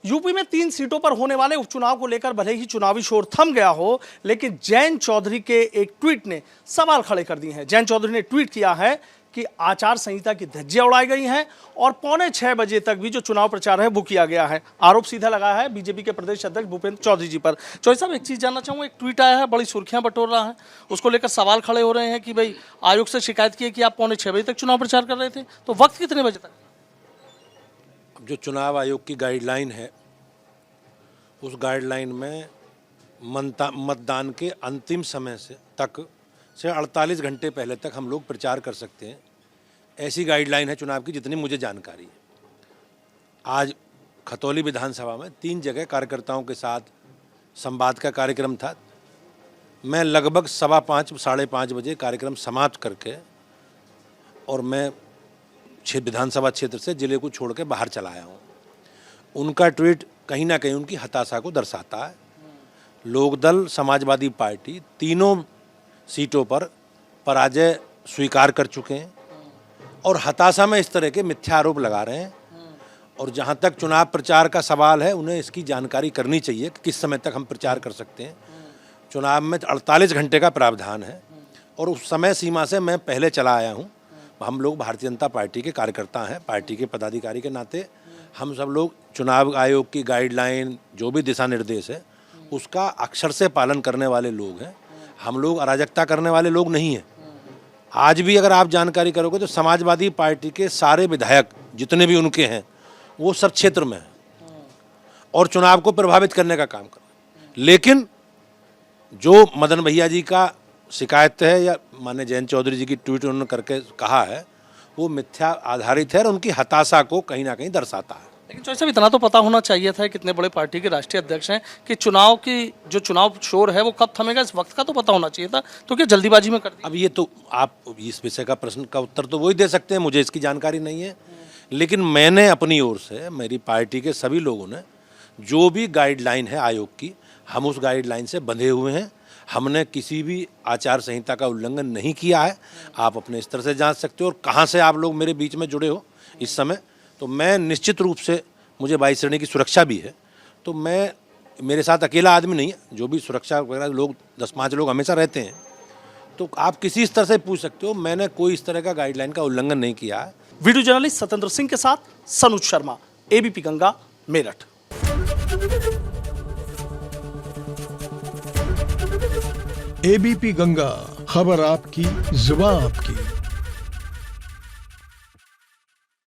UP में 3 सीटों पर होने वाले उपचुनाव को लेकर भले ही चुनावी शोर थम गया हो, लेकिन जयंत चौधरी के एक ट्वीट ने सवाल खड़े कर दिए हैं। जयंत चौधरी ने ट्वीट किया है कि आचार संहिता की धज्जियां उड़ाई गई हैं और 5:45 बजे तक भी जो चुनाव प्रचार है वो किया गया है। आरोप सीधा लगाया है बीजेपी के प्रदेश अध्यक्ष भूपेंद्र चौधरी जी पर। चौधरी साहब, एक चीज जानना चाहूंगा, एक ट्वीट आया है, बड़ी सुर्खियां बटोर रहा है, उसको लेकर सवाल खड़े हो रहे हैं कि भाई आयोग से शिकायत की है कि आप 5:45 बजे तक चुनाव प्रचार कर रहे थे, तो वक्त कितने बजे तक? जो चुनाव आयोग की गाइडलाइन है, उस गाइडलाइन में मतदान के अंतिम समय से 48 घंटे पहले तक हम लोग प्रचार कर सकते हैं। ऐसी गाइडलाइन है चुनाव की, जितनी मुझे जानकारी है। आज खतौली विधानसभा में 3 जगह कार्यकर्ताओं के साथ संवाद का कार्यक्रम था। मैं लगभग 5:15 साढ़े 5 बजे कार्यक्रम समाप्त करके और मैं विधानसभा क्षेत्र से जिले को छोड़ के बाहर चला आया हूँ। उनका ट्वीट कहीं ना कहीं उनकी हताशा को दर्शाता है। लोकदल, समाजवादी पार्टी तीनों सीटों पर पराजय स्वीकार कर चुके हैं और हताशा में इस तरह के मिथ्या आरोप लगा रहे हैं। और जहाँ तक चुनाव प्रचार का सवाल है, उन्हें इसकी जानकारी करनी चाहिए कि किस समय तक हम प्रचार कर सकते हैं। चुनाव में 48 घंटे का प्रावधान है और उस समय सीमा से मैं पहले चला आया हूँ। हम लोग भारतीय जनता पार्टी के कार्यकर्ता हैं, पार्टी के पदाधिकारी के नाते हम सब लोग चुनाव आयोग की गाइडलाइन, जो भी दिशा निर्देश है, उसका अक्षर से पालन करने वाले लोग हैं। हम लोग अराजकता करने वाले लोग नहीं हैं। आज भी अगर आप जानकारी करोगे तो समाजवादी पार्टी के सारे विधायक जितने भी उनके हैं, वो सब क्षेत्र में हैं और चुनाव को प्रभावित करने का काम कर रहे हैं। लेकिन जो मदन भैया जी का शिकायत है या माननीय जयंत चौधरी जी की ट्वीट उन्होंने करके कहा है, वो मिथ्या आधारित है और उनकी हताशा को कहीं ना कहीं दर्शाता है। लेकिन चौधरी साहब, इतना तो पता होना चाहिए था, कितने बड़े पार्टी के राष्ट्रीय अध्यक्ष हैं, कि चुनाव की जो चुनाव शोर है वो कब थमेगा, इस वक्त का तो पता होना चाहिए था। तो क्या जल्दीबाजी में कर दिया? अब ये तो आप इस विषय का प्रश्न का उत्तर तो वही दे सकते हैं, मुझे इसकी जानकारी नहीं है। लेकिन मैंने अपनी ओर से, मेरी पार्टी के सभी लोगों ने जो भी गाइडलाइन है आयोग की, हम उस गाइडलाइन से बंधे हुए हैं। हमने किसी भी आचार संहिता का उल्लंघन नहीं किया है। आप अपने स्तर से जांच सकते हो। और कहाँ से आप लोग मेरे बीच में जुड़े हो इस समय, तो मैं निश्चित रूप से, मुझे 22 श्रेणी की सुरक्षा भी है, तो मैं, मेरे साथ अकेला आदमी नहीं है, जो भी सुरक्षा वगैरह लोग 10-5 लोग हमेशा रहते हैं। तो आप किसी स्तर से पूछ सकते हो, मैंने कोई इस तरह का गाइडलाइन का उल्लंघन नहीं किया है। वीडियो जर्नलिस्ट सत्येंद्र सिंह के साथ सनुज शर्मा, एबीपी गंगा, मेरठ। एबीपी गंगा, खबर आपकी, जुबान आपकी।